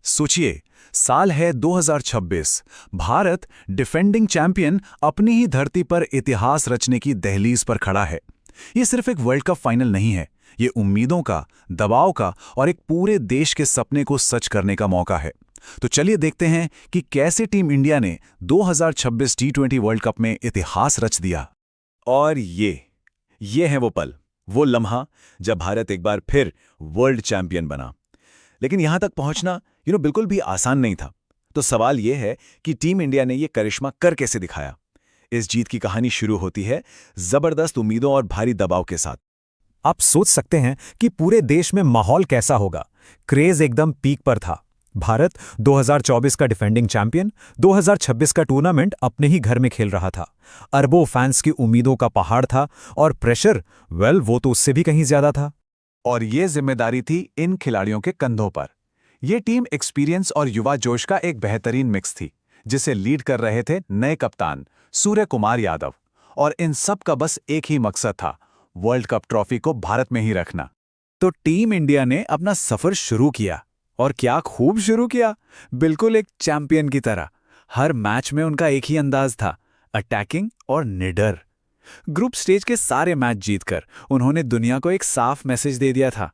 सोचिए, साल है 2026। भारत डिफेंडिंग चैंपियन अपनी ही धरती पर इतिहास रचने की दहलीज पर खड़ा है। ये सिर्फ एक वर्ल्ड कप फाइनल नहीं है, ये उम्मीदों का, दबाव का और एक पूरे देश के सपने को सच करने का मौका है। तो चलिए देखते हैं कि कैसे टीम इंडिया ने 2026 टी20 वर्ल्ड कप में इतिहास रच दिया। और ये है वो पल, वो लम्हा जब भारत एक बार फिर वर्ल्ड चैंपियन बना। लेकिन यहां तक पहुंचना बिल्कुल भी आसान नहीं था। तो सवाल ये है कि टीम इंडिया ने ये करिश्मा कर कैसे दिखाया। इस जीत की कहानी शुरू होती है जबरदस्त उम्मीदों और भारी दबाव के साथ। आप सोच सकते हैं कि पूरे देश में माहौल कैसा होगा। क्रेज एकदम पीक पर था। भारत 2024 का डिफेंडिंग चैंपियन 2026 का टूर्नामेंट अपने ही घर में खेल रहा था। अरबों फैंस की उम्मीदों का पहाड़ था और प्रेशर, वो तो उससे भी कहीं ज्यादा था। और ये जिम्मेदारी थी इन खिलाड़ियों के कंधों पर। ये टीम एक्सपीरियंस और युवा जोश का एक बेहतरीन मिक्स थी, जिसे लीड कर रहे थे नए कप्तान सूर्य कुमार यादव। और इन सब का बस एक ही मकसद था, वर्ल्ड कप ट्रॉफी को भारत में ही रखना। तो टीम इंडिया ने अपना सफर शुरू किया, और क्या खूब शुरू किया, बिल्कुल एक चैंपियन की तरह। हर मैच में उनका एक ही अंदाज था, अटैकिंग और निडर। ग्रुप स्टेज के सारे मैच जीतकर उन्होंने दुनिया को एक साफ मैसेज दे दिया था।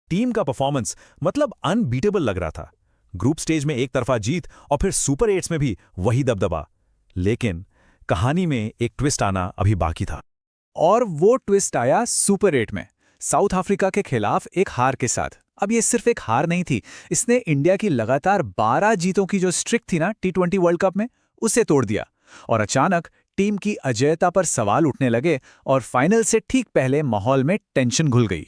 टीम का परफॉर्मेंस मतलब अनबीटेबल लग रहा था। ग्रुप स्टेज में एक तरफा जीत और फिर सुपर 8 में भी वही दबदबा। लेकिन कहानी में एक ट्विस्ट आना अभी बाकी था। और वो ट्विस्ट आया सुपर 8 में, साउथ अफ्रीका के खिलाफ एक हार के साथ। अब ये सिर्फ एक हार नहीं थी, इसने इंडिया की लगातार 12 जीतों की जो स्ट्रिक थी ना टी20 वर्ल्ड कप में, उसे तोड़ दिया। और अचानक टीम की अजेयता पर सवाल उठने लगे और फाइनल से ठीक पहले माहौल में टेंशन घुल गई।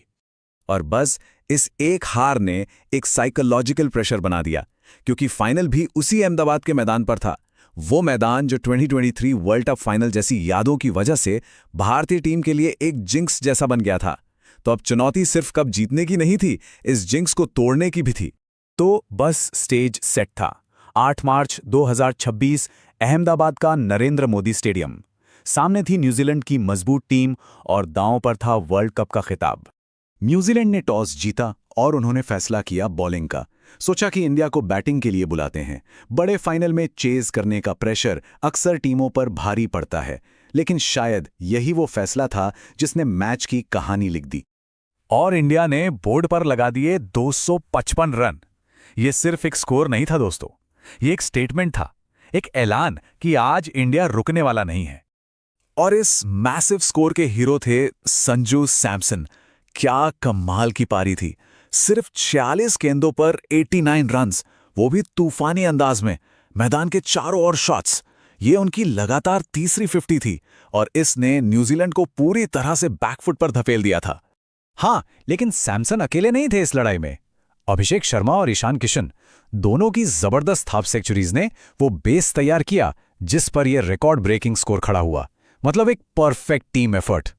और बस इस एक हार ने एक साइकोलॉजिकल प्रेशर बना दिया, क्योंकि फाइनल भी उसी अहमदाबाद के मैदान पर था। वो मैदान जो 2023 वर्ल्ड कप फाइनल जैसी यादों की वजह से भारतीय टीम के लिए एक जिंक्स जैसा बन गया था। तो अब चुनौती सिर्फ कप जीतने की नहीं थी, इस जिंक्स को तोड़ने की भी थी। तो बस स्टेज सेट था। 8 मार्च 2026, अहमदाबाद का नरेंद्र मोदी स्टेडियम। सामने थी न्यूजीलैंड की मजबूत टीम और दांव पर था वर्ल्ड कप का खिताब। न्यूजीलैंड ने टॉस जीता और उन्होंने फैसला किया बॉलिंग का। सोचा कि इंडिया को बैटिंग के लिए बुलाते हैं। बड़े फाइनल में चेज करने का प्रेशर अक्सर टीमों पर भारी पड़ता है, लेकिन शायद यही वो फैसला था जिसने मैच की कहानी लिख दी। और इंडिया ने बोर्ड पर लगा दिए 255 रन। ये सिर्फ एक स्कोर नहीं था दोस्तों, ये एक स्टेटमेंट था, एक ऐलान कि आज इंडिया रुकने वाला नहीं है। और इस मैसिव स्कोर के हीरो थे संजू सैमसन। क्या कमाल की पारी थी। सिर्फ 46 गेंदों पर 89 रन्स, वो भी तूफानी अंदाज में। मैदान के चारों ओर शॉट्स। ये उनकी लगातार तीसरी 50 थी और इसने न्यूजीलैंड को पूरी तरह से बैकफुट पर धकेल दिया था। हाँ, लेकिन सैमसन अकेले नहीं थे इस लड़ाई में। अभिषेक शर्मा और ईशान किशन दोनों की जबरदस्त हाफ सेंचुरीज ने वो बेस तैयार किया जिस पर यह रिकॉर्ड ब्रेकिंग स्कोर खड़ा हुआ। मतलब एक परफेक्ट टीम एफर्ट।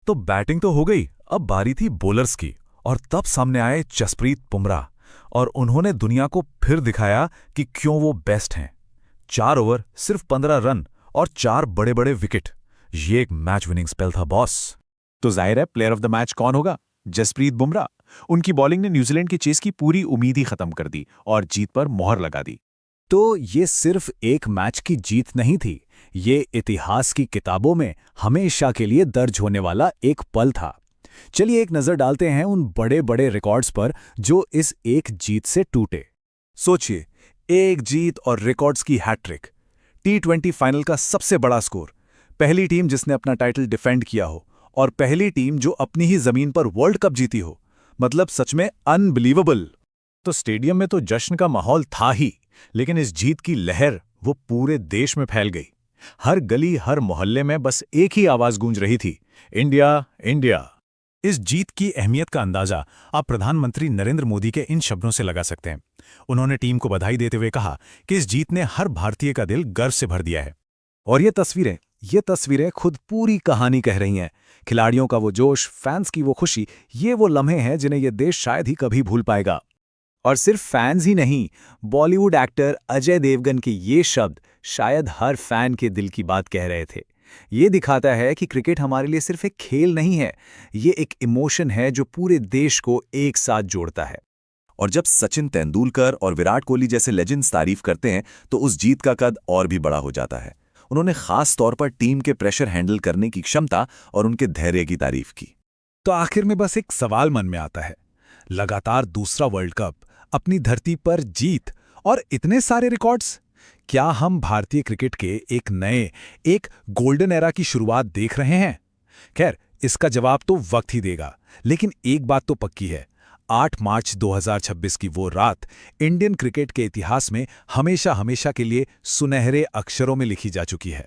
तो बैटिंग तो हो गई, अब बारी थी बॉलर्स की। और तब सामने आए जसप्रीत बुमराह और उन्होंने दुनिया को फिर दिखाया कि क्यों वो बेस्ट हैं। 4 ओवर, सिर्फ 15 रन और 4 बड़े बड़े विकेट। ये एक मैच विनिंग स्पेल था बॉस। तो जाहिर है प्लेयर ऑफ द मैच कौन होगा? जसप्रीत बुमराह। उनकी बॉलिंग ने न्यूजीलैंड की चेस की पूरी उम्मीद ही खत्म कर दी और जीत पर मोहर लगा दी। तो ये सिर्फ एक मैच की जीत नहीं थी, ये इतिहास की किताबों में हमेशा के लिए दर्ज होने वाला एक पल था। चलिए एक नजर डालते हैं उन बड़े बड़े रिकॉर्ड्स पर जो इस एक जीत से टूटे। सोचिए, एक जीत और रिकॉर्ड्स की हैट्रिक। टी20 फाइनल का सबसे बड़ा स्कोर। पहली टीम जिसने अपना टाइटल डिफेंड किया हो और पहली टीम जो अपनी ही जमीन पर वर्ल्ड कप जीती हो। मतलब सच में अनबिलीवेबल। तो स्टेडियम में तो जश्न का माहौल था ही, लेकिन इस जीत की लहर वो पूरे देश में फैल गई। हर गली, हर मोहल्ले में बस एक ही आवाज गूंज रही थी, इंडिया इंडिया। इस जीत की अहमियत का अंदाजा आप प्रधानमंत्री नरेंद्र मोदी के इन शब्दों से लगा सकते हैं। उन्होंने टीम को बधाई देते हुए कहा कि इस जीत ने हर भारतीय का दिल गर्व से भर दिया है। और ये तस्वीरें खुद पूरी कहानी कह रही हैं। खिलाड़ियों का वो जोश, फैंस की वो खुशी, ये वो लम्हे हैं जिन्हें ये देश शायद ही कभी भूल पाएगा। और सिर्फ फैंस ही नहीं, बॉलीवुड एक्टर अजय देवगन के ये शब्द शायद हर फैन के दिल की बात कह रहे थे। ये दिखाता है कि क्रिकेट हमारे लिए सिर्फ एक खेल नहीं है, ये एक इमोशन है जो पूरे देश को एक साथ जोड़ता है। और जब सचिन तेंदुलकर और विराट कोहली जैसे लेजेंड्स तारीफ करते हैं तो उस जीत का कद और भी बड़ा हो जाता है। उन्होंने खास तौर पर टीम के प्रेशर हैंडल करने की क्षमता और उनके धैर्य की तारीफ की। तो आखिर में बस एक सवाल मन में आता है, लगातार दूसरा वर्ल्ड कप, अपनी धरती पर जीत और इतने सारे रिकॉर्ड्स, क्या हम भारतीय क्रिकेट के एक गोल्डन एरा की शुरुआत देख रहे हैं? खैर, इसका जवाब तो वक्त ही देगा, लेकिन एक बात तो पक्की है, 8 मार्च 2026 की वो रात इंडियन क्रिकेट के इतिहास में हमेशा हमेशा के लिए सुनहरे अक्षरों में लिखी जा चुकी है।